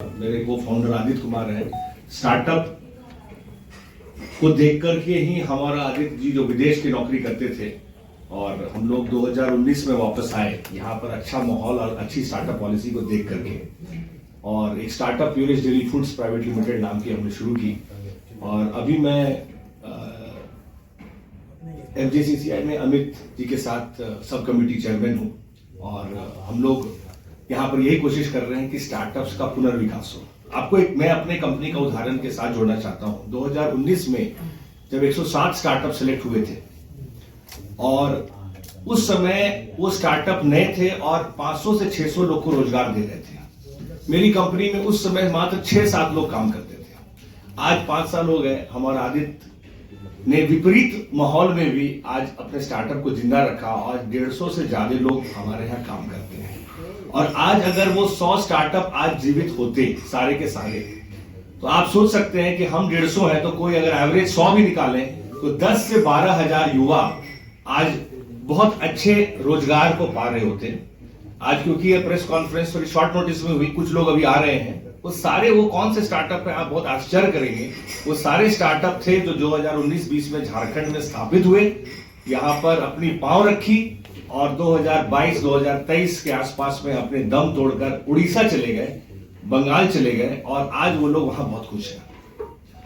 मेरे को फाउंडर आदित्य कुमार है। स्टार्टअप को देख करके ही हमारा आदित्य जी जो विदेश की नौकरी करते थे और हम लोग 2019 में वापस आए यहाँ पर अच्छा माहौल और अच्छी स्टार्टअप पॉलिसी को देख करके, और एक स्टार्टअप प्योरिश डेयरी फूड्स प्राइवेट लिमिटेड नाम की हमने शुरू की। और अभी मैं FJCCI में अमित जी के साथ सब कमेटी चेयरमैन हूँ और हम लोग यहाँ पर यही कोशिश कर रहे हैं कि स्टार्टअप्स का पुनर्विकास हो। आपको मैं अपने कंपनी का उदाहरण के साथ जोड़ना चाहता हूँ। 2019 में जब 160 स्टार्टअप सिलेक्ट हुए थे और उस समय वो स्टार्टअप नए थे और 500 से 600 लोग को रोजगार दे रहे थे। मेरी कंपनी में उस समय मात्र 6-7 लोग काम करते थे। आज 5 साल हो गए, हमारा आदित्य ने विपरीत माहौल में भी आज अपने स्टार्टअप को जिंदा रखा और 150 से ज्यादा लोग हमारे यहाँ काम करते हैं। और आज अगर वो 100 स्टार्टअप आज जीवित होते सारे के सारे, तो आप सोच सकते हैं कि हम 150 हैं तो कोई अगर एवरेज 100 भी निकालें तो 10 से 12 हजार युवा आज बहुत अच्छे रोजगार को पा रहे होते। आज क्योंकि ये प्रेस कॉन्फ्रेंस थोड़ी शॉर्ट नोटिस में हुई, कुछ लोग अभी आ रहे हैं, वो सारे वो कौन से स्टार्टअप है आप बहुत आश्चर्य करेंगे। वो सारे स्टार्टअप थे जो 2019-20 में झारखंड में स्थापित हुए, यहाँ पर अपनी पांव रखी और 2022-2023 के आसपास में अपने दम तोड़कर उड़ीसा चले गए, बंगाल चले गए और आज वो लोग वहां बहुत खुश हैं।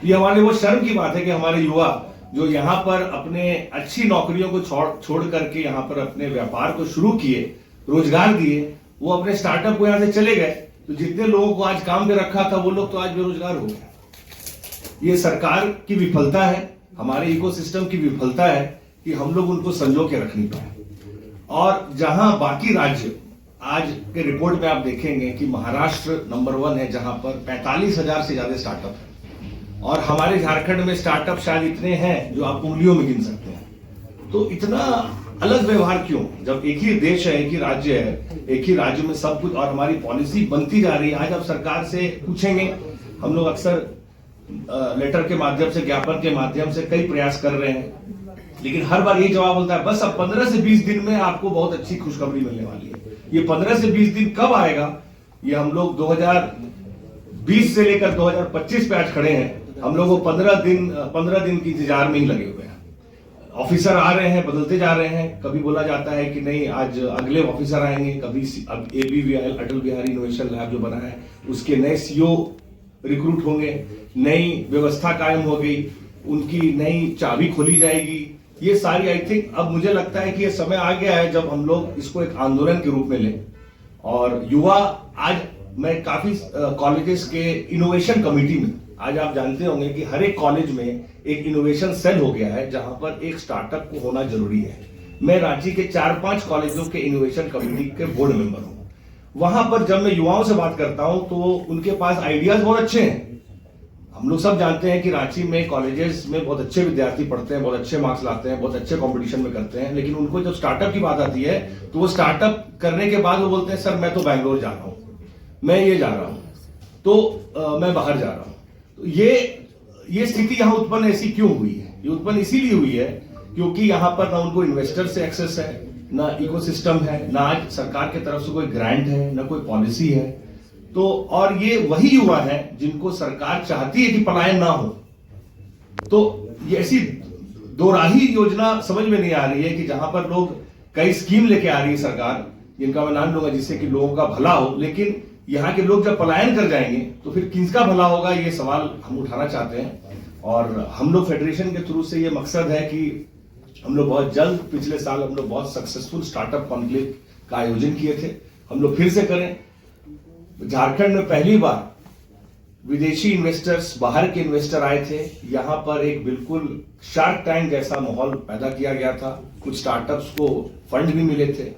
ये हमारे वो शर्म की बात है कि हमारे युवा जो यहाँ पर अपने अच्छी नौकरियों को छोड़ करके यहाँ पर अपने व्यापार को शुरू किए, रोजगार दिए, वो अपने स्टार्टअप को यहाँ से चले गए। तो जितने लोगों को आज काम पे रखा था वो लोग तो आज बेरोजगार हो गए। ये सरकार की विफलता है, हमारे इकोसिस्टम की विफलता है कि हम लोग उनको संजो के रख नहीं पाए। और जहां बाकी राज्य आज के रिपोर्ट में आप देखेंगे कि महाराष्ट्र नंबर 1 है जहां पर 45,000 से ज्यादा स्टार्टअप है और हमारे झारखंड में स्टार्टअप शायद इतने हैं जो आप उंगलियों में गिन सकते हैं। तो इतना अलग व्यवहार क्यों, जब एक ही देश है, एक ही राज्य है, एक ही राज्य में सब कुछ और हमारी पॉलिसी बनती जा रही है। आज आप सरकार से पूछेंगे, हम लोग अक्सर लेटर के माध्यम से, ज्ञापन के माध्यम से कई प्रयास कर रहे हैं, लेकिन हर बार यही जवाब मिलता है, बस अब 15 से 20 दिन में आपको बहुत अच्छी खुशखबरी मिलने वाली है। ये 15 से 20 दिन कब आएगा, ये हम लोग 2020 से लेकर 2025 पे आज खड़े हैं। हम लोग को 15 दिन की इंतजार में ही लगे हुए हैं। ऑफिसर आ रहे हैं, बदलते जा रहे हैं। कभी बोला जाता है कि नहीं आज अगले ऑफिसर आएंगे, कभी अब ABVL Atal Bihari innovation lab जो बना है उसके नए CEO रिक्रूट होंगे, नई व्यवस्था कायम हो गई, उनकी नई चाबी खोली जाएगी। ये सारी आई थिंक अब मुझे लगता है कि ये समय आ गया है जब हम लोग इसको एक आंदोलन के रूप में लें। और युवा आज मैं काफी कॉलेजेस के इनोवेशन कमेटी में, आज आप जानते होंगे कि हर एक कॉलेज में एक इनोवेशन सेल हो गया है जहां पर एक स्टार्टअप को होना जरूरी है। मैं रांची के 4-5 कॉलेजों के इनोवेशन कमेटी के बोर्ड मेंबर हूं। वहां पर जब मैं युवाओं से बात करता हूं तो उनके पास आइडियाज बहुत अच्छे हैं। हम लोग सब जानते हैं कि रांची में कॉलेजेस में बहुत अच्छे विद्यार्थी पढ़ते हैं, बहुत अच्छे मार्क्स लाते हैं, बहुत अच्छे कंपटीशन में करते हैं, लेकिन उनको जब स्टार्टअप की बात आती है तो वो स्टार्टअप करने के बाद वो बोलते हैं सर मैं तो बैंगलोर जा रहा हूं, मैं ये जा रहा हूं, तो मैं बाहर जा रहा हूं। तो ये स्थिति यहां उत्पन्न ऐसी क्यों हुई है? ये उत्पन्न इसीलिए हुई है क्योंकि यहां पर ना उनको इन्वेस्टर से एक्सेस है, ना इकोसिस्टम है, ना आज सरकार की तरफ से कोई ग्रांट है, ना कोई पॉलिसी है। तो और ये वही युवा है जिनको सरकार चाहती है कि पलायन ना हो। तो ये ऐसी दोराही योजना समझ में नहीं आ रही है कि जहां पर लोग कई स्कीम लेके आ रही है सरकार, जिनका मैं नाम लूंगा, जिससे कि लोगों का भला हो, लेकिन यहाँ के लोग जब पलायन कर जाएंगे तो फिर किसका भला होगा, ये सवाल हम उठाना चाहते हैं। और हम लोग फेडरेशन के थ्रू से ये मकसद है कि हम लोग बहुत जल्द, पिछले साल हम लोग बहुत सक्सेसफुल स्टार्टअप कॉन्क्लेव का आयोजन किए थे, हम लोग फिर से करें। झारखंड में पहली बार विदेशी इन्वेस्टर्स, बाहर के इन्वेस्टर आए थे। यहाँ पर एक बिल्कुल शार्क टैंक जैसा माहौल पैदा किया गया था। कुछ स्टार्टअप्स को फंड भी मिले थे।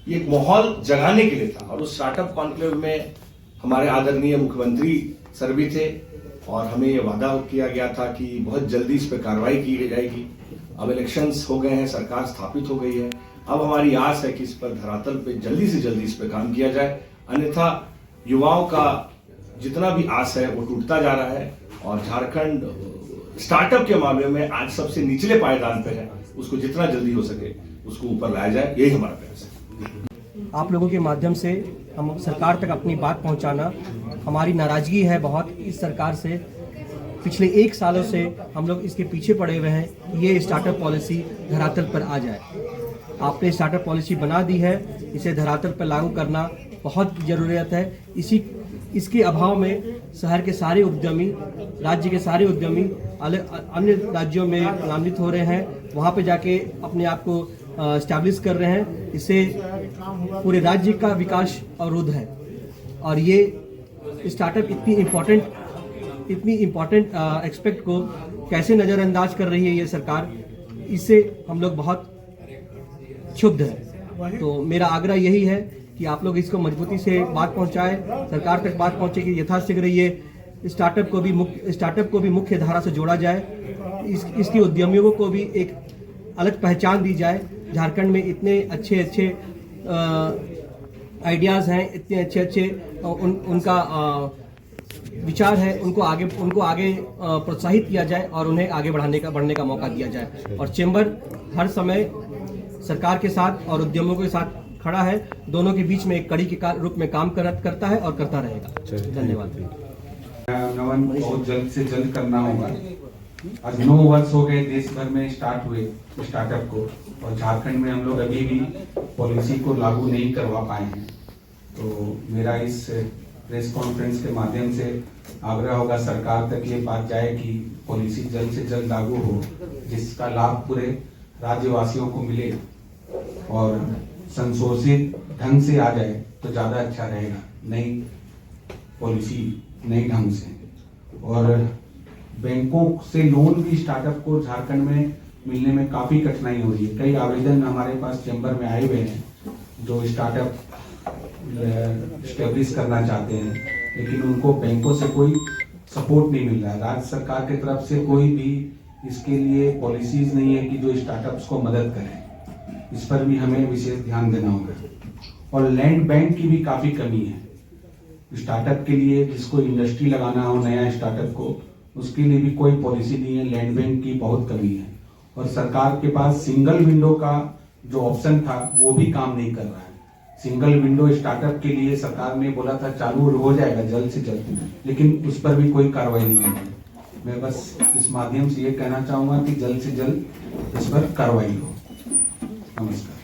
ये एक माहौल जगाने के लिए था। और उस स्टार्टअप कॉन्क्लेव में हमारे आदरणीय मुख्यमंत्री सर भी थे और हमें ये वादा किया गया था कि बहुत जल्दी इस पर कार्रवाई की जाएगी। अब इलेक्शंस हो गए हैं, सरकार स्थापित हो गई है। अब हमारी आस है कि इस पर धरातल पे जल्दी से जल्दी इस पर काम किया जाए, अन्यथा युवाओं का जितना भी आस है वो टूटता जा रहा है। और झारखंड स्टार्टअप के मामले में आज सबसे निचले पायदान पे है, उसको जितना जल्दी हो सके उसको ऊपर लाया जाए, यही हमारा प्रयास है। आप लोगों के माध्यम से हम सरकार तक अपनी बात पहुंचाना, हमारी नाराज़गी है बहुत इस सरकार से। पिछले 1 सालों से हम लोग इसके पीछे पड़े हुए हैं कि ये स्टार्टअप पॉलिसी धरातल पर आ जाए। आपने स्टार्टअप पॉलिसी बना दी है, इसे धरातल पर लागू करना बहुत ज़रूरत है। इसके अभाव में शहर के सारे उद्यमी, राज्य के सारे उद्यमी अन्य राज्यों में नामित हो रहे हैं, वहाँ पे जाके अपने आप को एस्टैब्लिश कर रहे हैं। इससे पूरे राज्य का विकास अवरुद्ध है और ये स्टार्टअप इतनी इम्पोर्टेंट एक्सपेक्ट को कैसे नज़रअंदाज कर रही है ये सरकार, इससे हम लोग बहुत क्षुब्ध है। तो मेरा आग्रह यही है कि आप लोग इसको मजबूती से बात पहुंचाएं, सरकार तक बात पहुंचे कि यथाशीघ्र ये स्टार्टअप को भी मुख्य धारा से जोड़ा जाए। इसके उद्यमियों को भी एक अलग पहचान दी जाए। झारखंड में इतने अच्छे आइडियाज़ हैं, इतने अच्छे उनका विचार है, उनको आगे प्रोत्साहित किया जाए और उन्हें आगे बढ़ने का मौका दिया जाए। और चेंबर हर समय सरकार के साथ और उद्यमियों के साथ खड़ा है, दोनों के बीच में एक कड़ी के रूप में काम करता है और करता रहेगा। धन्यवाद। नवन बहुत जल्द से जल्द करना होगा। आज 9 वर्ष हो गए देश भर में स्टार्ट हुए स्टार्टअप को, और झारखंड में हम लोग अभी भी पॉलिसी को लागू नहीं करवा पाए हैं। तो मेरा इस प्रेस कॉन्फ्रेंस के माध्यम से आग्रह होगा सरकार तक ये बात जाए कि पॉलिसी जल्द से जल्द लागू हो, जिसका लाभ पूरे राज्यवासियों को मिले और संशोधित ढंग से आ जाए तो ज्यादा अच्छा रहेगा। नई पॉलिसी नई ढंग से, और बैंकों से लोन भी स्टार्टअप को झारखंड में मिलने में काफी कठिनाई हो रही है। कई आवेदन हमारे पास चैम्बर में आए हुए हैं जो स्टार्टअप एस्टेब्लिश करना चाहते हैं, लेकिन उनको बैंकों से कोई सपोर्ट नहीं मिल रहा है। राज्य सरकार की तरफ से कोई भी इसके लिए पॉलिसीज नहीं है कि जो स्टार्टअप्स को मदद करें। इस पर भी हमें विशेष ध्यान देना होगा। और लैंड बैंक की भी काफी कमी है स्टार्टअप के लिए, जिसको इंडस्ट्री लगाना हो नया स्टार्टअप को, उसके लिए भी कोई पॉलिसी नहीं है। लैंड बैंक की बहुत कमी है और सरकार के पास सिंगल विंडो का जो ऑप्शन था वो भी काम नहीं कर रहा है। सिंगल विंडो स्टार्टअप के लिए सरकार ने बोला था चालू हो जाएगा जल्द से जल्द, लेकिन उस पर भी कोई कार्रवाई नहीं हुई। मैं बस इस माध्यम से ये कहना चाहूंगा कि जल्द से जल्द इस पर कार्रवाई हो। नमस्कार।